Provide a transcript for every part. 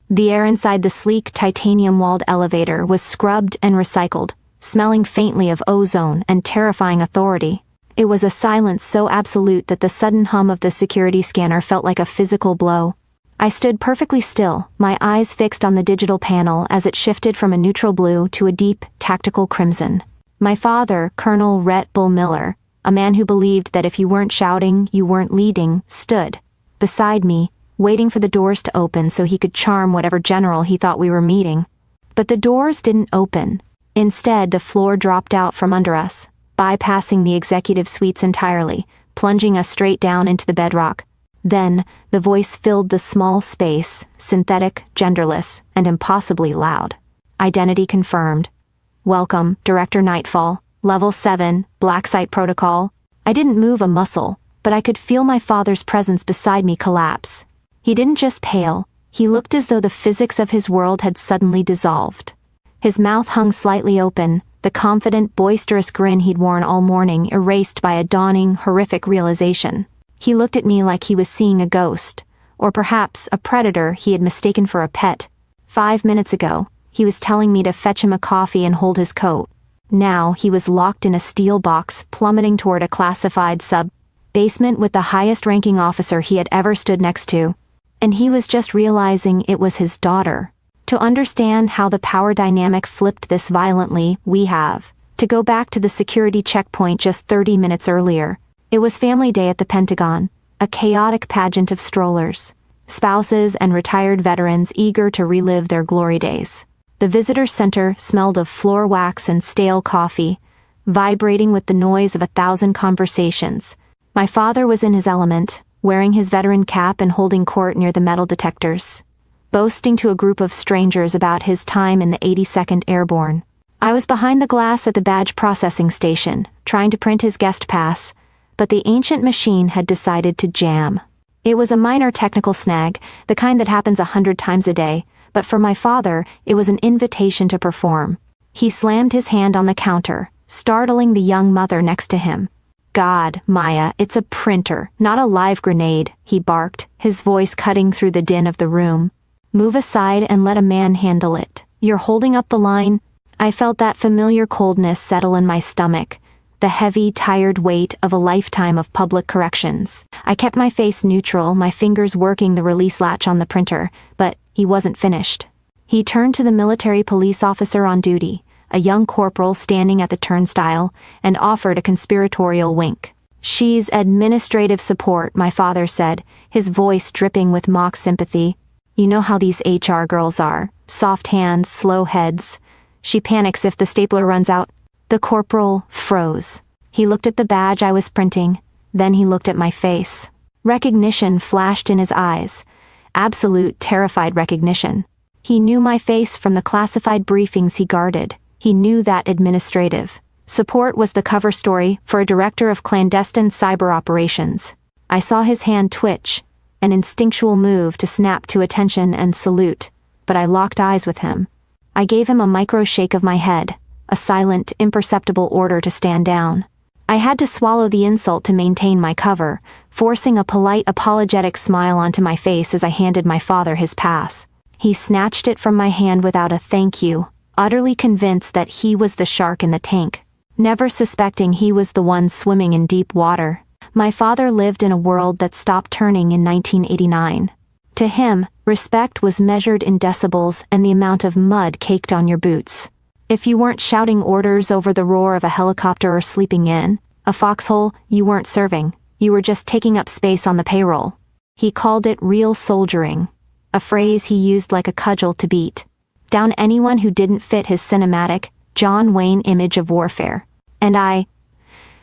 The air inside the sleek, titanium-walled elevator was scrubbed and recycled, smelling faintly of ozone and terrifying authority. It was a silence so absolute that the sudden hum of the security scanner felt like a physical blow. I stood perfectly still, my eyes fixed on the digital panel as it shifted from a neutral blue to a deep, tactical crimson. My father, Colonel Rhett Bull Miller, a man who believed that if you weren't shouting, you weren't leading, stood beside me, waiting for the doors to open so he could charm whatever general he thought we were meeting. But the doors didn't open. Instead, the floor dropped out from under us, bypassing the executive suites entirely, plunging us straight down into the bedrock. Then, the voice filled the small space, synthetic, genderless, and impossibly loud. Identity confirmed. Welcome, Director Nightfall. Level 7, Black Site Protocol. I didn't move a muscle, but I could feel my father's presence beside me collapse. He didn't just pale, he looked as though the physics of his world had suddenly dissolved. His mouth hung slightly open, the confident, boisterous grin he'd worn all morning erased by a dawning, horrific realization. He looked at me like he was seeing a ghost, or perhaps a predator he had mistaken for a pet. 5 minutes ago, he was telling me to fetch him a coffee and hold his coat. Now he was locked in a steel box plummeting toward a classified sub-basement with the highest-ranking officer he had ever stood next to. And he was just realizing it was his daughter. To understand how the power dynamic flipped this violently, we have to go back to the security checkpoint just 30 minutes earlier. It was family day at the Pentagon, a chaotic pageant of strollers, spouses and retired veterans eager to relive their glory days. The visitor center smelled of floor wax and stale coffee, vibrating with the noise of 1,000 conversations. My father was in his element, wearing his veteran cap and holding court near the metal detectors, boasting to a group of strangers about his time in the 82nd Airborne. I was behind the glass at the badge processing station, trying to print his guest pass, but the ancient machine had decided to jam. It was a minor technical snag, the kind that happens 100 times a day, but for my father, it was an invitation to perform. He slammed his hand on the counter, startling the young mother next to him. God, Maya, it's a printer, not a live grenade, he barked, his voice cutting through the din of the room. Move aside and let a man handle it. You're holding up the line? I felt that familiar coldness settle in my stomach, the heavy, tired weight of a lifetime of public corrections. I kept my face neutral, my fingers working the release latch on the printer, but he wasn't finished. He turned to the military police officer on duty, a young corporal standing at the turnstile, and offered a conspiratorial wink. She's administrative support, my father said, his voice dripping with mock sympathy. You know how these HR girls are. Soft hands, slow heads. She panics if the stapler runs out. The corporal froze. He looked at the badge I was printing, then he looked at my face. Recognition flashed in his eyes. Absolute, terrified recognition. He knew my face from the classified briefings he guarded. He knew that administrative support was the cover story for a director of clandestine cyber operations. I saw his hand twitch, an instinctual move to snap to attention and salute, but I locked eyes with him. I gave him a micro shake of my head, a silent, imperceptible order to stand down. I had to swallow the insult to maintain my cover, forcing a polite, apologetic smile onto my face as I handed my father his pass. He snatched it from my hand without a thank you, utterly convinced that he was the shark in the tank, never suspecting he was the one swimming in deep water. My father lived in a world that stopped turning in 1989. To him, respect was measured in decibels and the amount of mud caked on your boots. If you weren't shouting orders over the roar of a helicopter or sleeping in a foxhole, you weren't serving. You were just taking up space on the payroll. He called it real soldiering, a phrase he used like a cudgel to beat down anyone who didn't fit his cinematic, John Wayne image of warfare. And I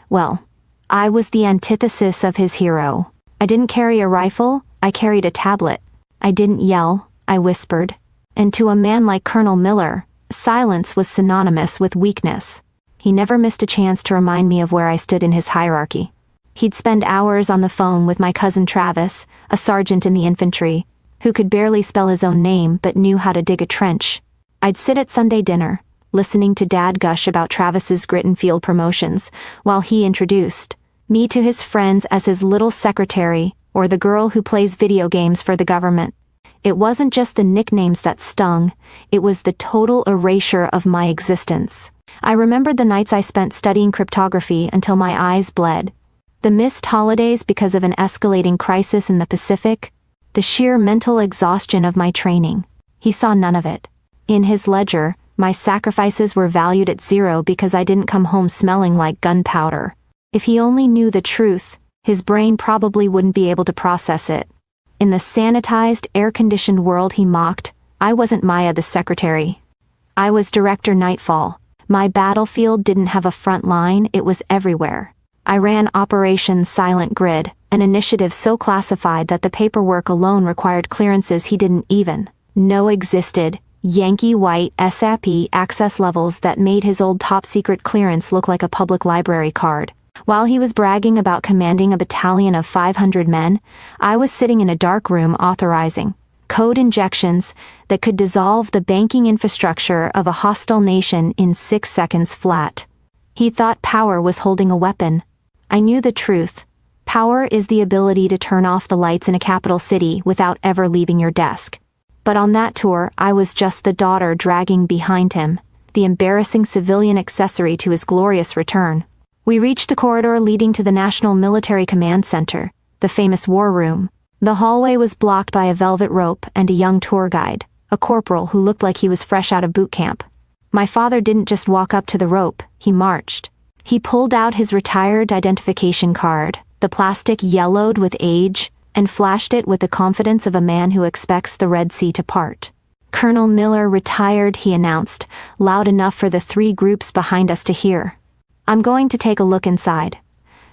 was the antithesis of his hero. I didn't carry a rifle, I carried a tablet. I didn't yell, I whispered. And to a man like Colonel Miller, silence was synonymous with weakness. He never missed a chance to remind me of where I stood in his hierarchy. He'd spend hours on the phone with my cousin Travis, a sergeant in the infantry, who could barely spell his own name but knew how to dig a trench. I'd sit at Sunday dinner, listening to Dad gush about Travis's grit and field promotions, while he introduced me to his friends as his little secretary, or the girl who plays video games for the government. It wasn't just the nicknames that stung, it was the total erasure of my existence. I remembered the nights I spent studying cryptography until my eyes bled. The missed holidays because of an escalating crisis in the Pacific. The sheer mental exhaustion of my training. He saw none of it. In his ledger, my sacrifices were valued at 0 because I didn't come home smelling like gunpowder. If he only knew the truth, his brain probably wouldn't be able to process it. In the sanitized, air-conditioned world he mocked, I wasn't Maya the secretary. I was Director Nightfall. My battlefield didn't have a front line, it was everywhere. I ran Operation Silent Grid, an initiative so classified that the paperwork alone required clearances he didn't even know existed, Yankee white SAP access levels that made his old top-secret clearance look like a public library card. While he was bragging about commanding a battalion of 500 men, I was sitting in a dark room authorizing code injections that could dissolve the banking infrastructure of a hostile nation in 6 seconds flat. He thought power was holding a weapon. I knew the truth. Power is the ability to turn off the lights in a capital city without ever leaving your desk. But on that tour, I was just the daughter dragging behind him, the embarrassing civilian accessory to his glorious return. We reached the corridor leading to the National Military Command Center, the famous war room. The hallway was blocked by a velvet rope and a young tour guide, a corporal who looked like he was fresh out of boot camp. My father didn't just walk up to the rope, he marched. He pulled out his retired identification card, the plastic yellowed with age, and flashed it with the confidence of a man who expects the Red Sea to part. Colonel Miller retired, he announced, loud enough for the 3 groups behind us to hear. I'm going to take a look inside.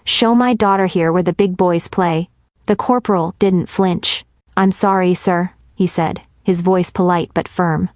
Show my daughter here where the big boys play. The corporal didn't flinch. I'm sorry, sir, he said, his voice polite but firm.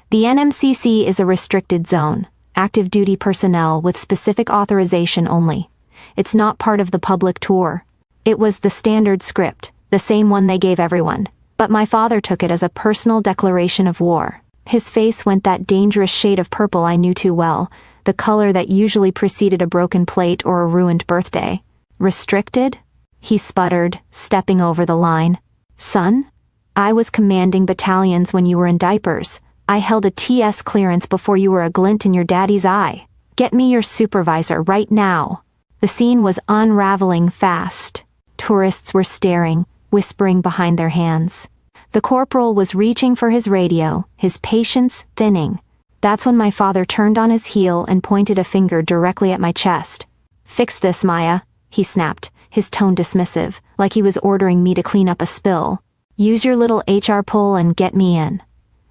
The NMCC is a restricted zone, active duty personnel with specific authorization only. It's not part of the public tour. It was the standard script, the same one they gave everyone, but my father took it as a personal declaration of war. His face went that dangerous shade of purple I knew too well, the color that usually preceded a broken plate or a ruined birthday. Restricted? He sputtered, stepping over the line. Son? I was commanding battalions when you were in diapers. I held a TS clearance before you were a glint in your daddy's eye. Get me your supervisor right now. The scene was unraveling fast. Tourists were staring, whispering behind their hands. The corporal was reaching for his radio, his patience thinning. That's when my father turned on his heel and pointed a finger directly at my chest. Fix this, Maya, he snapped, his tone dismissive, like he was ordering me to clean up a spill. Use your little HR pull and get me in.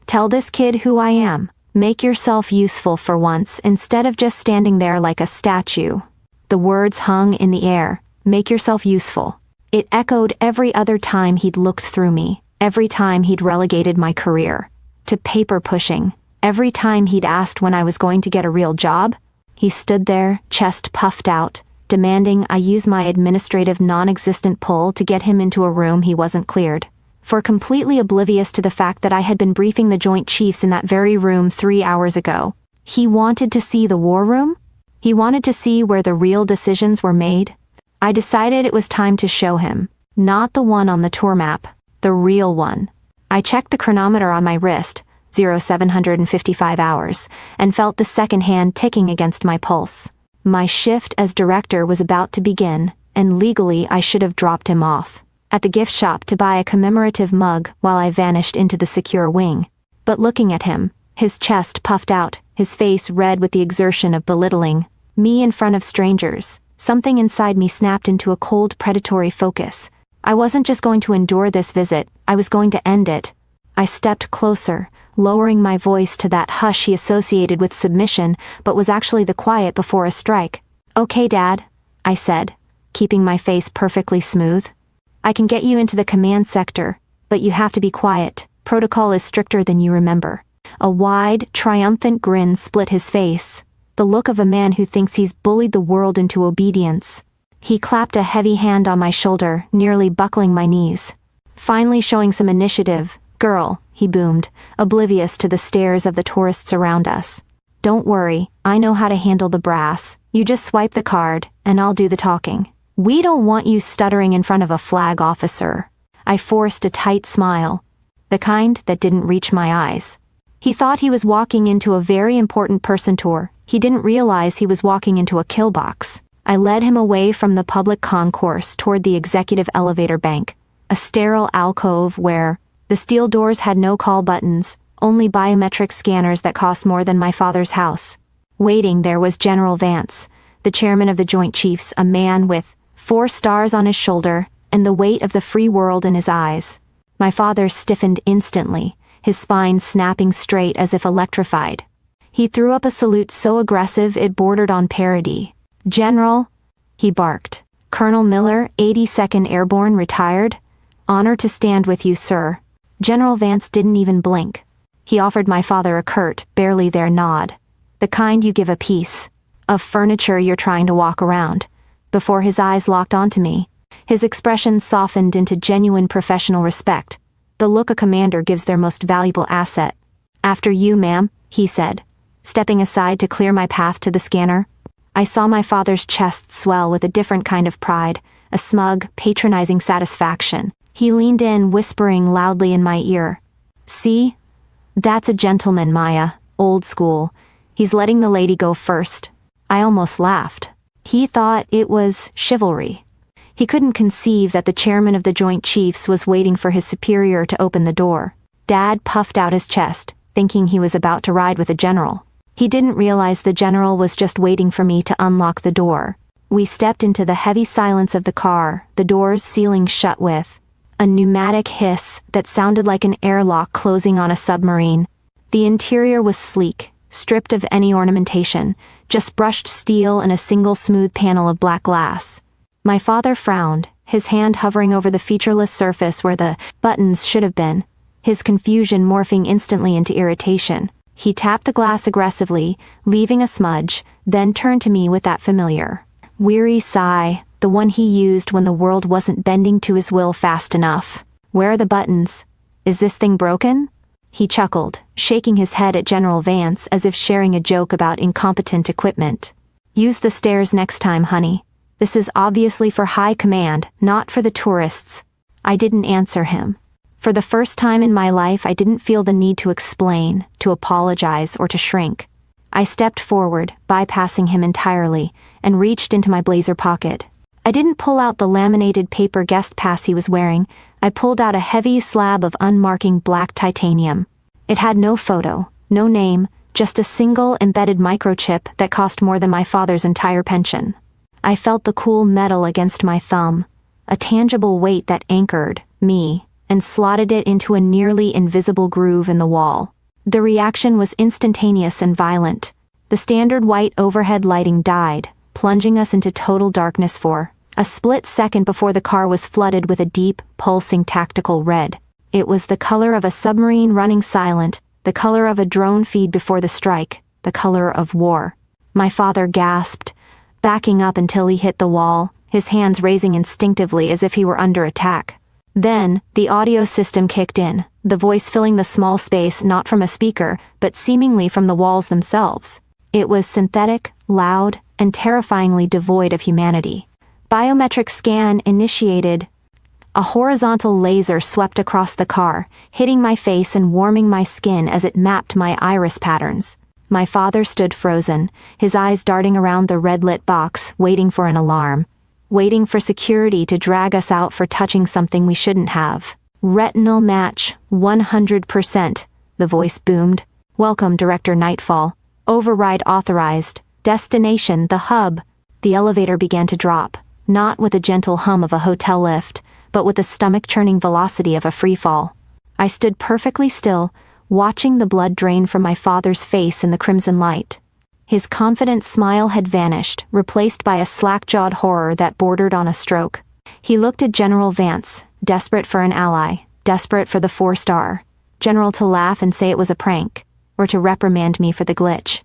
Tell this kid who I am. Make yourself useful for once instead of just standing there like a statue. The words hung in the air. Make yourself useful. It echoed every other time he'd looked through me, every time he'd relegated my career to paper pushing, every time he'd asked when I was going to get a real job. He stood there, chest puffed out, demanding I use my administrative non-existent pull to get him into a room he wasn't cleared. For completely oblivious to the fact that I had been briefing the Joint Chiefs in that very room 3 hours ago. He wanted to see the war room? He wanted to see where the real decisions were made? I decided it was time to show him. Not the one on the tour map, the real one. I checked the chronometer on my wrist, 0755 hours, and felt the second hand ticking against my pulse. My shift as director was about to begin, and legally I should have dropped him off at the gift shop to buy a commemorative mug while I vanished into the secure wing. But looking at him, his chest puffed out, his face red with the exertion of belittling me in front of strangers, something inside me snapped into a cold predatory focus. I wasn't just going to endure this visit, I was going to end it. I stepped closer, lowering my voice to that hush he associated with submission, but was actually the quiet before a strike. Okay, Dad, I said, keeping my face perfectly smooth. I can get you into the command sector, but you have to be quiet. Protocol is stricter than you remember. A wide, triumphant grin split his face, the look of a man who thinks he's bullied the world into obedience. He clapped a heavy hand on my shoulder, nearly buckling my knees. Finally showing some initiative, girl, he boomed, oblivious to the stares of the tourists around us. Don't worry, I know how to handle the brass. You just swipe the card, and I'll do the talking. We don't want you stuttering in front of a flag officer. I forced a tight smile. the kind that didn't reach my eyes. He thought he was walking into a very important person tour. He didn't realize he was walking into a kill box. I led him away from the public concourse toward the executive elevator bank, a sterile alcove where the steel doors had no call buttons, only biometric scanners that cost more than my father's house. Waiting there was General Vance, the chairman of the Joint Chiefs, a man with 4 stars on his shoulder and the weight of the free world in his eyes. My father stiffened instantly, his spine snapping straight as if electrified. He threw up a salute so aggressive it bordered on parody. "General," he barked. "Colonel Miller, 82nd Airborne, retired. Honor to stand with you, sir." General Vance didn't even blink. He offered my father a curt, barely there nod. The kind you give a piece of furniture you're trying to walk around. Before his eyes locked onto me, his expression softened into genuine professional respect, the look a commander gives their most valuable asset. "After you, ma'am," he said, stepping aside to clear my path to the scanner. I saw my father's chest swell with a different kind of pride, a smug, patronizing satisfaction. He leaned in, whispering loudly in my ear. "See? That's a gentleman, Maya, old school. He's letting the lady go first." I almost laughed. He thought it was chivalry. He couldn't conceive that the chairman of the Joint Chiefs was waiting for his superior to open the door. Dad puffed out his chest, thinking he was about to ride with a general. He didn't realize the general was just waiting for me to unlock the door. We stepped into the heavy silence of the car, the doors sealing shut with a pneumatic hiss that sounded like an airlock closing on a submarine. The interior was sleek, stripped of any ornamentation, just brushed steel and a single smooth panel of black glass. My father frowned, his hand hovering over the featureless surface where the buttons should have been, his confusion morphing instantly into irritation. He tapped the glass aggressively, leaving a smudge, then turned to me with that familiar, weary sigh, the one he used when the world wasn't bending to his will fast enough. "Where are the buttons? Is this thing broken?" He chuckled, shaking his head at General Vance as if sharing a joke about incompetent equipment. "Use the stairs next time, honey. This is obviously for high command, not for the tourists." I didn't answer him. For the first time in my life, I didn't feel the need to explain, to apologize, or to shrink. I stepped forward, bypassing him entirely, and reached into my blazer pocket. I didn't pull out the laminated paper guest pass he was wearing. I pulled out a heavy slab of unmarking black titanium. It had no photo, no name, just a single embedded microchip that cost more than my father's entire pension. I felt the cool metal against my thumb, a tangible weight that anchored me and slotted it into a nearly invisible groove in the wall. The reaction was instantaneous and violent. The standard white overhead lighting died, plunging us into total darkness for a split second before the car was flooded with a deep, pulsing tactical red. It was the color of a submarine running silent, the color of a drone feed before the strike, the color of war. My father gasped, backing up until he hit the wall, his hands raising instinctively as if he were under attack. Then, the audio system kicked in, the voice filling the small space not from a speaker, but seemingly from the walls themselves. It was synthetic, loud, and terrifyingly devoid of humanity. Biometric scan initiated. A horizontal laser swept across the car, hitting my face and warming my skin as it mapped my iris patterns. My father stood frozen, his eyes darting around the red-lit box, waiting for an alarm. Waiting for security to drag us out for touching something we shouldn't have. "Retinal match, 100%, the voice boomed. "Welcome, Director Nightfall. Override authorized. Destination, the hub." The elevator began to drop, not with the gentle hum of a hotel lift, but with the stomach-churning velocity of a freefall. I stood perfectly still, watching the blood drain from my father's face in the crimson light. His confident smile had vanished, replaced by a slack-jawed horror that bordered on a stroke. He looked at General Vance, desperate for an ally, desperate for the 4-star general to laugh and say it was a prank, or to reprimand me for the glitch.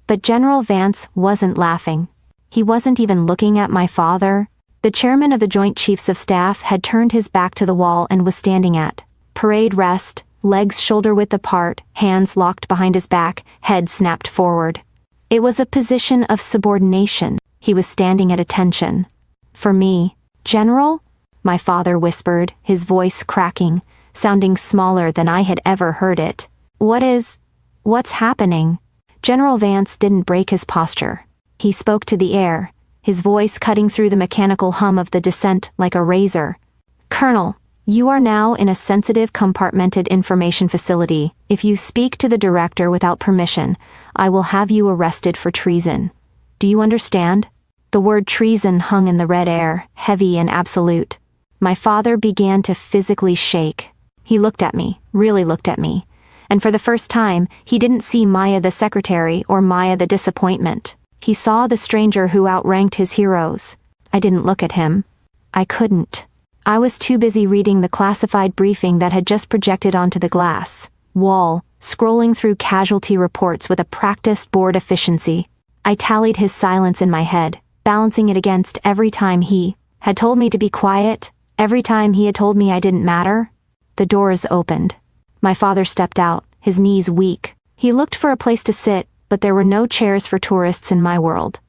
But General Vance wasn't laughing. He wasn't even looking at my father. The chairman of the Joint Chiefs of Staff had turned his back to the wall and was standing at parade rest, legs shoulder-width apart, hands locked behind his back, head snapped forward. It was a position of subordination. He was standing at attention. "For me, General?" my father whispered, his voice cracking, sounding smaller than I had ever heard it. What's happening? General Vance didn't break his posture. He spoke to the air, his voice cutting through the mechanical hum of the descent like a razor. Colonel, you are now in a sensitive compartmented information facility. If you speak to the director without permission, I will have you arrested for treason. Do you understand? The word treason hung in the red air, heavy and absolute. My father began to physically shake. He looked at me, really looked at me. And for the first time, he didn't see Maya the secretary or Maya the disappointment. He saw the stranger who outranked his heroes. I didn't look at him. I couldn't. I was too busy reading the classified briefing that had just projected onto the glass wall, scrolling through casualty reports with a practiced board efficiency. I tallied his silence in my head, balancing it against every time he had told me to be quiet, every time he had told me I didn't matter. The doors opened. My father stepped out, his knees weak. He looked for a place to sit, but there were no chairs for tourists in my world.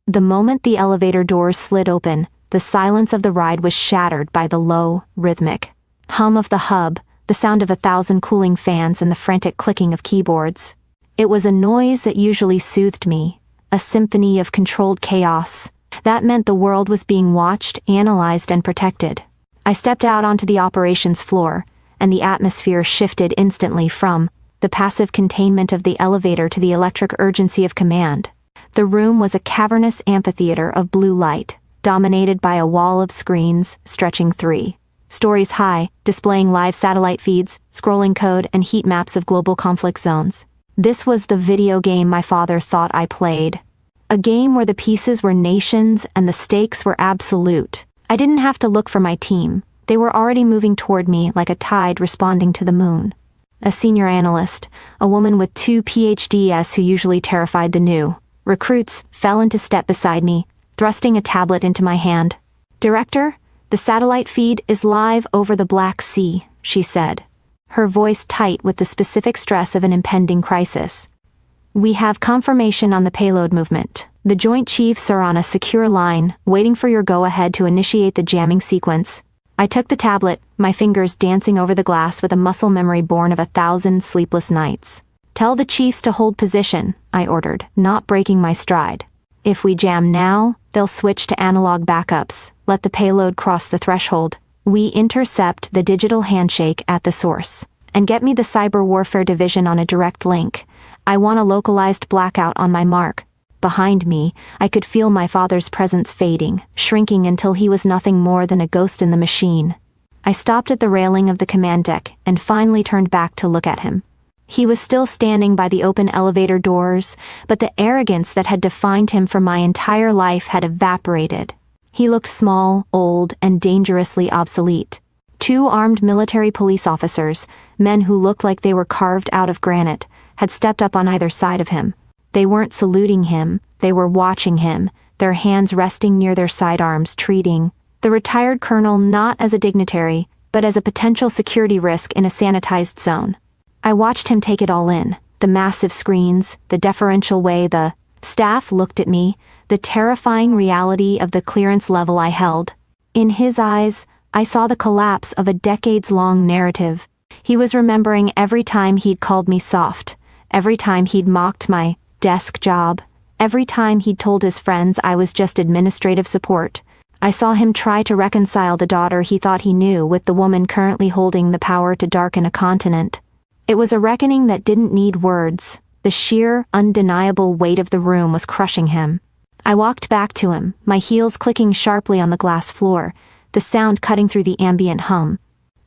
The moment the elevator doors slid open, the silence of the ride was shattered by the low, rhythmic hum of the hub, the sound of 1,000 cooling fans and the frantic clicking of keyboards. It was a noise that usually soothed me, a symphony of controlled chaos. That meant the world was being watched, analyzed, and protected. I stepped out onto the operations floor, and the atmosphere shifted instantly from the passive containment of the elevator to the electric urgency of command. The room was a cavernous amphitheater of blue light, dominated by a wall of screens stretching 3 stories high, displaying live satellite feeds, scrolling code, and heat maps of global conflict zones. This was the video game my father thought I played. A game where the pieces were nations and the stakes were absolute. I didn't have to look for my team. They were already moving toward me like a tide responding to the moon. A senior analyst, a woman with 2 PhDs who usually terrified the new recruits, fell into step beside me, thrusting a tablet into my hand. "Director, the satellite feed is live over the Black Sea," she said, her voice tight with the specific stress of an impending crisis. "We have confirmation on the payload movement. The Joint Chiefs are on a secure line, waiting for your go-ahead to initiate the jamming sequence." I took the tablet, my fingers dancing over the glass with a muscle memory born of 1,000 sleepless nights. "Tell the Chiefs to hold position," I ordered, not breaking my stride. "If we jam now, they'll switch to analog backups, let the payload cross the threshold. We intercept the digital handshake at the source, and get me the Cyber Warfare Division on a direct link. I want a localized blackout on my mark." Behind me, I could feel my father's presence fading, shrinking until he was nothing more than a ghost in the machine. I stopped at the railing of the command deck and finally turned back to look at him. He was still standing by the open elevator doors, but the arrogance that had defined him for my entire life had evaporated. He looked small, old, and dangerously obsolete. 2 armed military police officers, men who looked like they were carved out of granite, had stepped up on either side of him. They weren't saluting him, they were watching him, their hands resting near their sidearms, treating the retired colonel not as a dignitary, but as a potential security risk in a sanitized zone. I watched him take it all in, the massive screens, the deferential way the staff looked at me, the terrifying reality of the clearance level I held. In his eyes, I saw the collapse of a decades-long narrative. He was remembering every time he'd called me soft, every time he'd mocked my desk job, every time he'd told his friends I was just administrative support. I saw him try to reconcile the daughter he thought he knew with the woman currently holding the power to darken a continent. It was a reckoning that didn't need words. The sheer, undeniable weight of the room was crushing him. I walked back to him, my heels clicking sharply on the glass floor, the sound cutting through the ambient hum.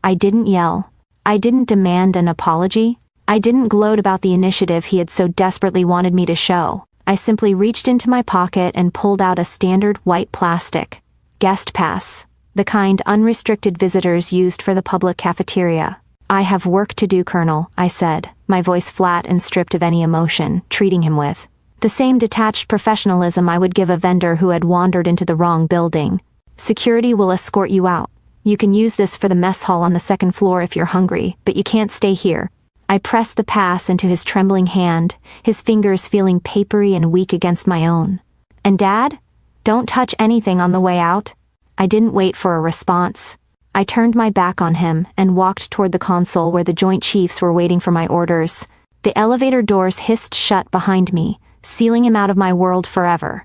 I didn't yell. I didn't demand an apology. I didn't gloat about the initiative he had so desperately wanted me to show. I simply reached into my pocket and pulled out a standard white plastic guest pass, the kind unrestricted visitors used for the public cafeteria. "I have work to do, Colonel," I said, my voice flat and stripped of any emotion, treating him with the same detached professionalism I would give a vendor who had wandered into the wrong building. "Security will escort you out. You can use this for the mess hall on the 2nd floor if you're hungry, but you can't stay here." I pressed the pass into his trembling hand, his fingers feeling papery and weak against my own. "And Dad? Don't touch anything on the way out." I didn't wait for a response. I turned my back on him and walked toward the console where the Joint Chiefs were waiting for my orders. The elevator doors hissed shut behind me, sealing him out of my world forever.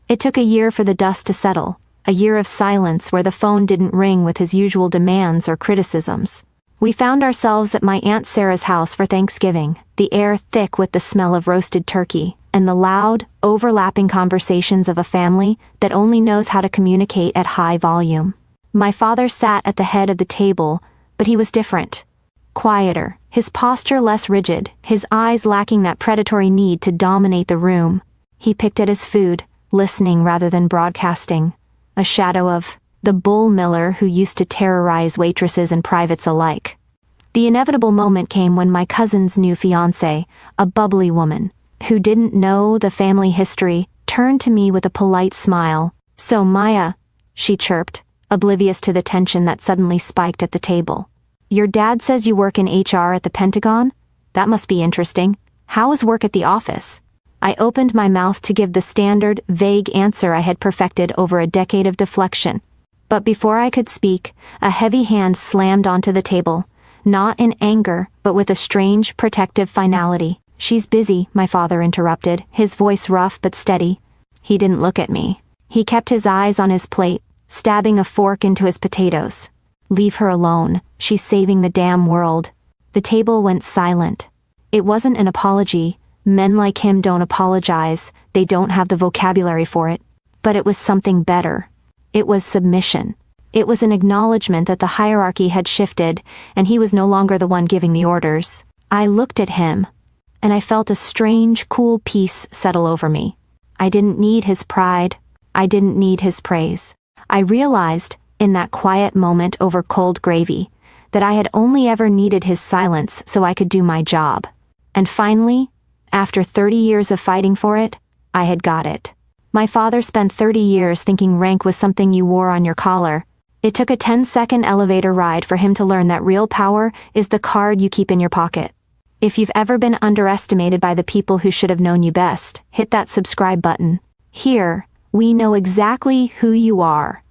It took a year for the dust to settle, a year of silence where the phone didn't ring with his usual demands or criticisms. We found ourselves at my Aunt Sarah's house for Thanksgiving, the air thick with the smell of roasted turkey, and the loud, overlapping conversations of a family that only knows how to communicate at high volume. My father sat at the head of the table, but he was different. Quieter, his posture less rigid, his eyes lacking that predatory need to dominate the room. He picked at his food, listening rather than broadcasting, a shadow of the bull miller who used to terrorize waitresses and privates alike. The inevitable moment came when my cousin's new fiancée, a bubbly woman, who didn't know the family history, turned to me with a polite smile. "So Maya," she chirped, oblivious to the tension that suddenly spiked at the table. "Your dad says you work in HR at the Pentagon? That must be interesting. How is work at the office?" I opened my mouth to give the standard, vague answer I had perfected over a decade of deflection. But before I could speak, a heavy hand slammed onto the table, not in anger, but with a strange, protective finality. "She's busy," my father interrupted, his voice rough but steady. He didn't look at me. He kept his eyes on his plate, stabbing a fork into his potatoes. "Leave her alone. She's saving the damn world." The table went silent. It wasn't an apology. Men like him don't apologize. They don't have the vocabulary for it. But it was something better. It was submission. It was an acknowledgement that the hierarchy had shifted, and he was no longer the one giving the orders. I looked at him, and I felt a strange, cool peace settle over me. I didn't need his pride. I didn't need his praise. I realized, in that quiet moment over cold gravy, that I had only ever needed his silence so I could do my job. And finally, after 30 years of fighting for it, I had got it. My father spent 30 years thinking rank was something you wore on your collar. It took a 10-second elevator ride for him to learn that real power is the card you keep in your pocket. If you've ever been underestimated by the people who should have known you best, hit that subscribe button. Here, we know exactly who you are.